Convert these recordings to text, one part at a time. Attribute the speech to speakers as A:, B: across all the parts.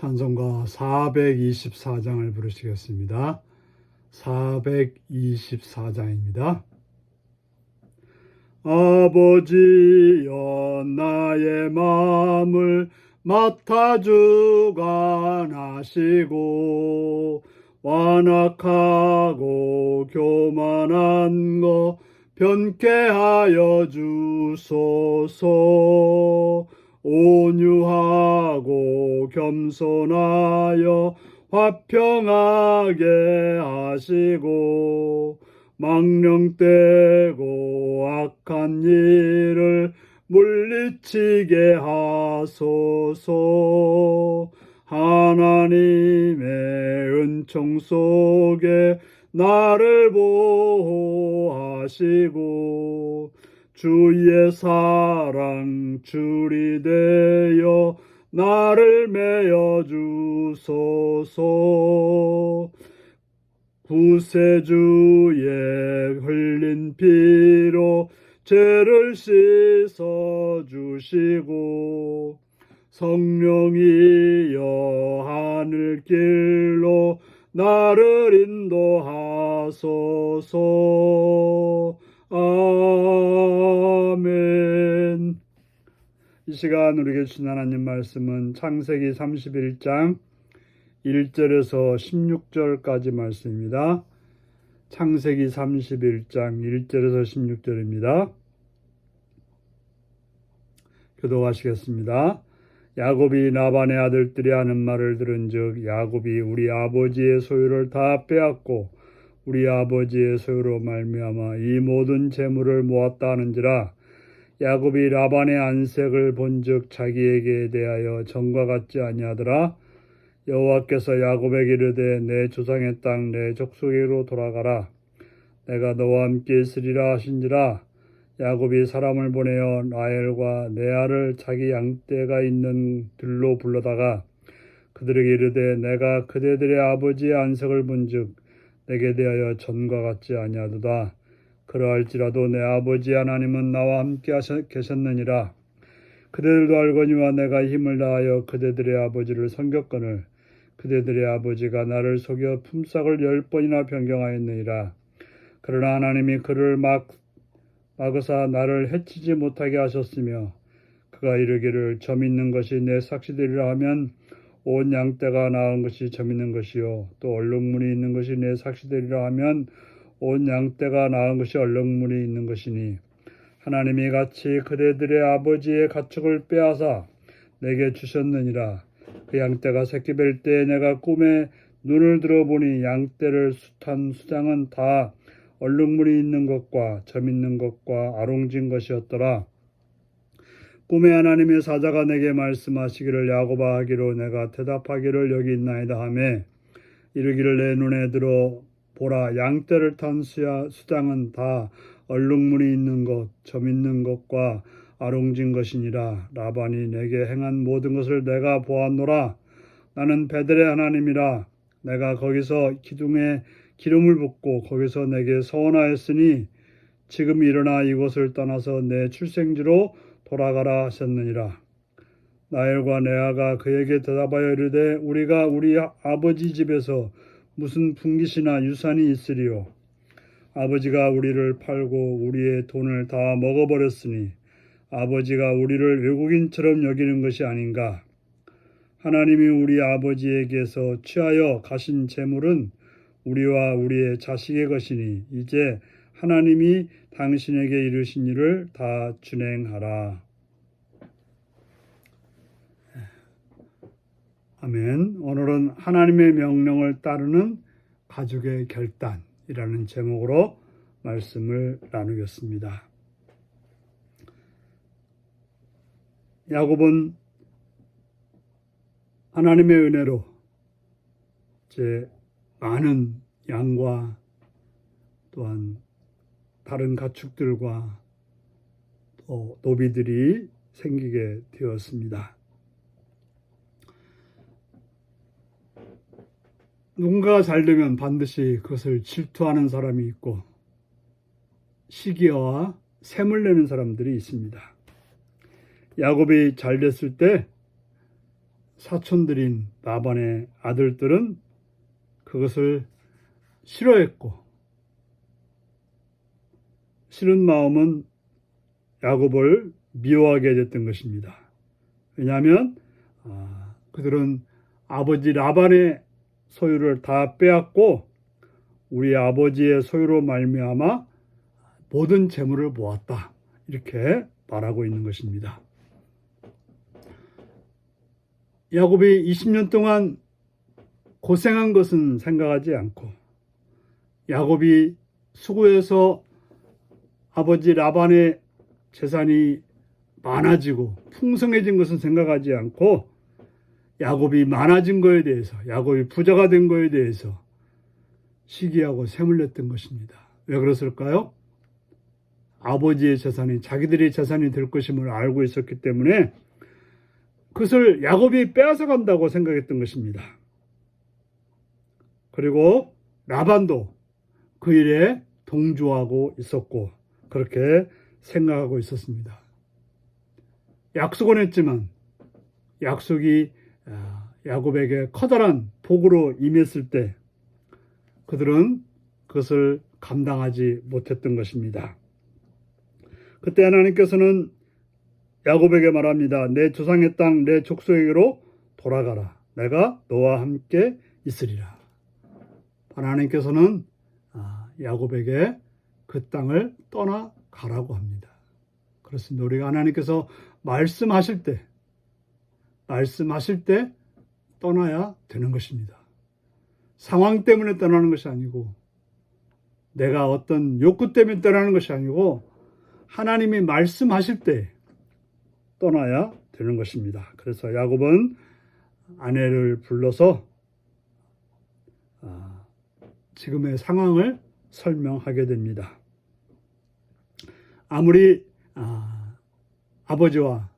A: 찬송가 424장을 부르시겠습니다. 424장입니다. 아버지여 나의 마음을 맡아 주관하시고 완악하고 교만한 것 변케 하여 주소서. 온유하고 겸손하여 화평하게 하시고 망령되고 악한 일을 물리치게 하소서. 하나님의 은총 속에 나를 보호하시고 주의 사랑 줄이 되어 나를 메어 주소서. 구세주의 흘린 피로 죄를 씻어 주시고 성령이여 하늘길로 나를 인도하소서. 아멘. 이 시간 우리에게 주신 하나님 말씀은 창세기 31장 1절에서 16절까지 말씀입니다. 창세기 31장 1절에서 16절입니다. 교독하시겠습니다. 야곱이 라반의 아들들이 하는 말을 들은즉 야곱이 우리 아버지의 소유를 다 빼앗고 우리 아버지의 소유로 말미암아 이 모든 재물을 모았다 하는지라. 야곱이 라반의 안색을 본즉 자기에게 대하여 전과 같지 아니하더라. 여호와께서 야곱에게 이르되 내 조상의 땅 내 족속에게로 돌아가라. 내가 너와 함께 있으리라 하신지라. 야곱이 사람을 보내어 라헬과 레아를 자기 양떼가 있는 들로 불러다가 그들에게 이르되 내가 그대들의 아버지의 안색을 본즉 내게 대하여 전과 같지 아니하도다. 그러할지라도 내 아버지 하나님은 나와 함께 계셨느니라. 그대들도 알거니와 내가 힘을 다하여 그대들의 아버지를 섬겼거늘 그대들의 아버지가 나를 속여 품삯을 10번이나 변경하였느니라. 그러나 하나님이 그를 막으사 나를 해치지 못하게 하셨으며 그가 이르기를 점 있는 것이 내 삭시되리라 하면 온 양떼가 나은 것이 점 있는 것이요 또 얼룩무늬 있는 것이 내 삭시되리라 하면 온 양떼가 나은 것이 얼룩무늬 있는 것이니 하나님이 같이 그대들의 아버지의 가축을 빼앗아 내게 주셨느니라. 그 양떼가 새끼 뵐 때 내가 꿈에 눈을 들어보니 양떼를 숱한 수장은 다 얼룩무늬 있는 것과 점 있는 것과 아롱진 것이었더라. 꿈에 하나님의 사자가 내게 말씀하시기를 야곱아 하기로 내가 대답하기를 여기 있나이다 하매 이르기를 내 눈에 들어 보라 양떼를 탄 수장은 다 얼룩무늬 있는 것, 점 있는 것과 아롱진 것이니라. 라반이 내게 행한 모든 것을 내가 보았노라. 나는 베델의 하나님이라. 내가 거기서 기둥에 기름을 붓고 거기서 내게 서원하였으니 지금 일어나 이곳을 떠나서 내 출생지로 돌아가라 하셨느니라. 라헬과 레아가 그에게 대답하여 이르되 우리가 우리 아버지 집에서 무슨 분깃이나 유산이 있으리요. 아버지가 우리를 팔고 우리의 돈을 다 먹어버렸으니 아버지가 우리를 외국인처럼 여기는 것이 아닌가. 하나님이 우리 아버지에게서 취하여 가신 재물은 우리와 우리의 자식의 것이니 이제 하나님이 당신에게 이르신 일을 다 준행하라. 아멘. 오늘은 하나님의 명령을 따르는 가족의 결단이라는 제목으로 말씀을 나누겠습니다. 야곱은 하나님의 은혜로 많은 양과 또한 다른 가축들과 또 노비들이 생기게 되었습니다. 누군가가 잘 되면 반드시 그것을 질투하는 사람이 있고 시기와 샘을 내는 사람들이 있습니다. 야곱이 잘 됐을 때 사촌들인 라반의 아들들은 그것을 싫어했고, 싫은 마음은 야곱을 미워하게 됐던 것입니다. 왜냐하면 그들은 아버지 라반의 소유를 다 빼앗고 우리 아버지의 소유로 말미암아 모든 재물을 모았다, 이렇게 말하고 있는 것입니다. 야곱이 20년 동안 고생한 것은 생각하지 않고, 야곱이 수고해서 아버지 라반의 재산이 많아지고 풍성해진 것은 생각하지 않고, 야곱이 많아진 것에 대해서, 야곱이 부자가 된 것에 대해서 시기하고 샘을 냈던 것입니다. 왜 그랬을까요? 아버지의 재산이 자기들의 재산이 될 것임을 알고 있었기 때문에 그것을 야곱이 빼앗아 간다고 생각했던 것입니다. 그리고 라반도 그 일에 동조하고 있었고 그렇게 생각하고 있었습니다. 약속은 했지만 약속이 야곱에게 커다란 복으로 임했을 때 그들은 그것을 감당하지 못했던 것입니다. 그때 하나님께서는 야곱에게 말합니다. 내 조상의 땅, 내 족속에게로 돌아가라. 내가 너와 함께 있으리라. 하나님께서는 야곱에게 그 땅을 떠나가라고 합니다. 그렇습니다. 우리가 하나님께서 말씀하실 때 떠나야 되는 것입니다. 상황 때문에 떠나는 것이 아니고, 내가 어떤 욕구 때문에 떠나는 것이 아니고, 하나님이 말씀하실 때 떠나야 되는 것입니다. 그래서 야곱은 아내를 불러서 지금의 상황을 설명하게 됩니다. 아무리 아버지와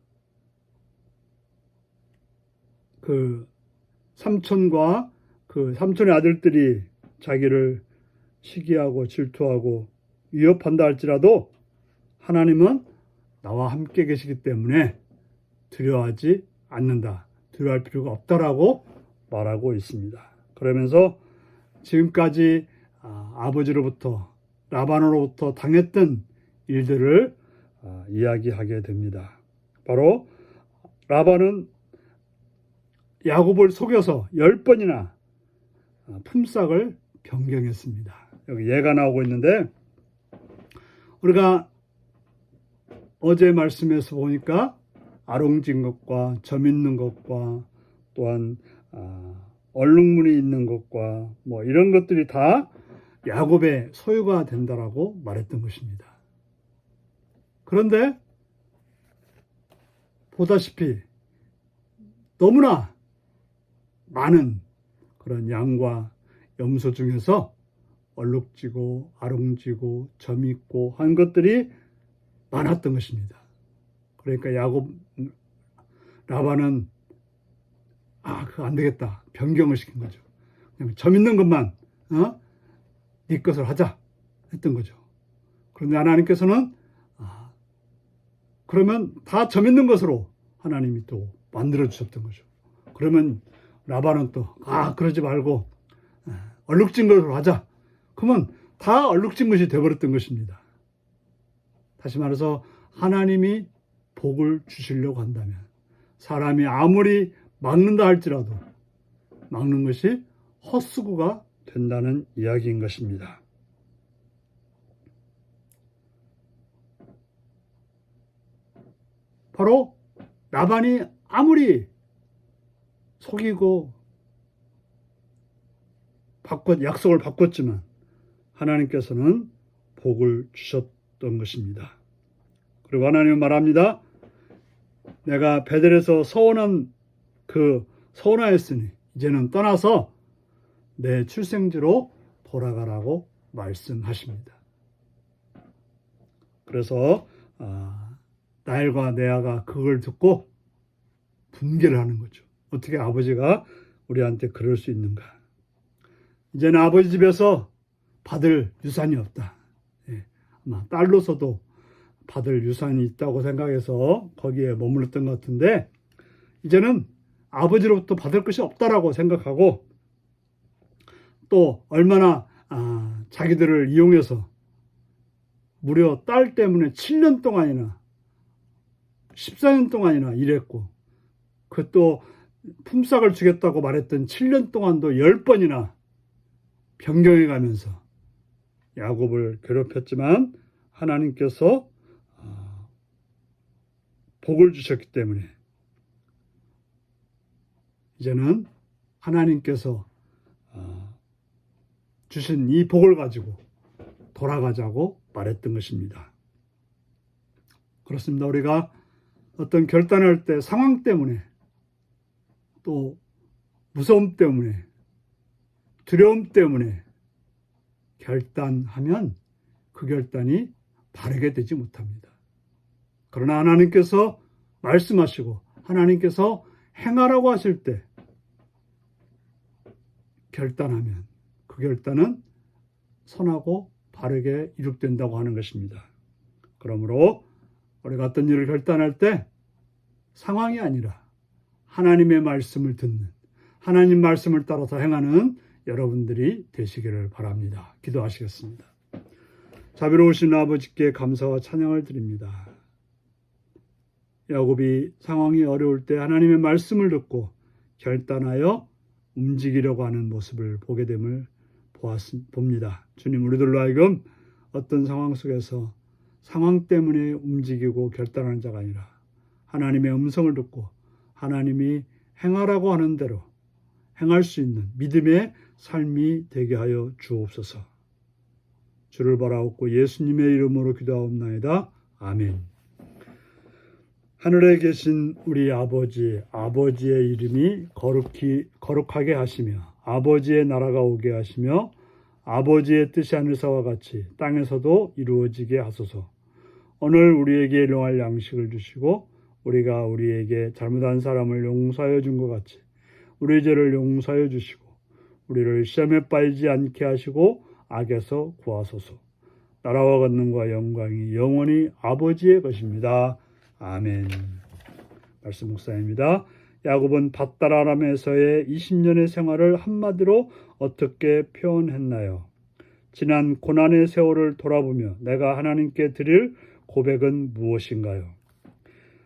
A: 그 삼촌과 그 삼촌의 아들들이 자기를 시기하고 질투하고 위협한다 할지라도 하나님은 나와 함께 계시기 때문에 두려워하지 않는다, 두려워할 필요가 없다라고 말하고 있습니다. 그러면서 지금까지 아버지로부터 라반으로부터 당했던 일들을 이야기하게 됩니다. 바로 라반은 야곱을 속여서 10번이나 품삯을 변경했습니다. 여기 예가 나오고 있는데, 우리가 어제 말씀에서 보니까 아롱진 것과 점 있는 것과 또한 얼룩무늬 있는 것과 뭐 이런 것들이 다 야곱의 소유가 된다라고 말했던 것입니다. 그런데 보다시피 너무나 많은 그런 양과 염소 중에서 얼룩지고 아롱지고 점 있고 한 것들이 많았던 것입니다. 그러니까 라반은 그거 안 되겠다, 변경을 시킨 거죠. 그냥 점 있는 것만 네 것을 하자 했던 거죠. 그런데 하나님께서는 그러면 다 점 있는 것으로 하나님이 또 만들어 주셨던 거죠. 그러면 라반은 또 그러지 말고 얼룩진 것으로 하자. 그러면 다 얼룩진 것이 되어버렸던 것입니다. 다시 말해서 하나님이 복을 주시려고 한다면 사람이 아무리 막는다 할지라도 막는 것이 헛수고가 된다는 이야기인 것입니다. 바로 라반이 아무리 속이고 약속을 바꿨지만 하나님께서는 복을 주셨던 것입니다. 그리고 하나님은 말합니다. 내가 베델에서 서원하였으니 이제는 떠나서 내 출생지로 돌아가라고 말씀하십니다. 그래서 라헬과 레아가 그걸 듣고 분개를 하는 거죠. 어떻게 아버지가 우리한테 그럴 수 있는가? 이제는 아버지 집에서 받을 유산이 없다. 아마 딸로서도 받을 유산이 있다고 생각해서 거기에 머물렀던 것 같은데, 이제는 아버지로부터 받을 것이 없다라고 생각하고 또 얼마나 자기들을 이용해서 무려 딸 때문에 7년 동안이나 14년 동안이나 일했고 그 또 품삯을 주겠다고 말했던 7년 동안도 10번이나 변경해 가면서 야곱을 괴롭혔지만 하나님께서 복을 주셨기 때문에 이제는 하나님께서 주신 이 복을 가지고 돌아가자고 말했던 것입니다. 그렇습니다. 우리가 어떤 결단을 할 때 상황 때문에 또 무서움 때문에 두려움 때문에 결단하면 그 결단이 바르게 되지 못합니다. 그러나 하나님께서 말씀하시고 하나님께서 행하라고 하실 때 결단하면 그 결단은 선하고 바르게 이룩된다고 하는 것입니다. 그러므로 우리가 어떤 일을 결단할 때 상황이 아니라 하나님의 말씀을 듣는 하나님 말씀을 따라서 행하는 여러분들이 되시기를 바랍니다. 기도하시겠습니다. 자비로우신 아버지께 감사와 찬양을 드립니다. 야곱이 상황이 어려울 때 하나님의 말씀을 듣고 결단하여 움직이려고 하는 모습을 보게 됨을 봅니다. 주님, 우리들로 하여금 어떤 상황 속에서 상황 때문에 움직이고 결단하는 자가 아니라 하나님의 음성을 듣고 하나님이 행하라고 하는 대로 행할 수 있는 믿음의 삶이 되게 하여 주옵소서. 주를 바라옵고 예수님의 이름으로 기도하옵나이다. 아멘. 하늘에 계신 우리 아버지의 이름이 거룩하게 하시며 아버지의 나라가 오게 하시며 아버지의 뜻이 하늘에서와 같이 땅에서도 이루어지게 하소서. 오늘 우리에게 일용할 양식을 주시고 우리가 우리에게 잘못한 사람을 용서하여 준 것 같이 우리 죄를 용서하여 주시고 우리를 시험에 빠지지 않게 하시고 악에서 구하소서. 나라와 권능과 영광이 영원히 아버지의 것입니다. 아멘. 말씀 묵상입니다. 야곱은 밧다라람에서의 20년의 생활을 한마디로 어떻게 표현했나요? 지난 고난의 세월을 돌아보며 내가 하나님께 드릴 고백은 무엇인가요?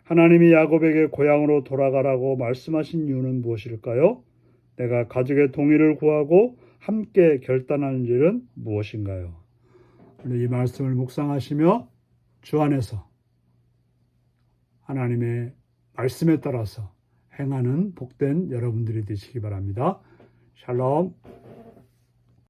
A: 하나님이 야곱에게 고향으로 돌아가라고 말씀하신 이유는 무엇일까요? 내가 가족의 동의를 구하고 함께 결단하는 일은 무엇인가요? 오늘 이 말씀을 묵상하시며 주 안에서 하나님의 말씀에 따라서 행하는 복된 여러분들이 되시기 바랍니다. 샬롬.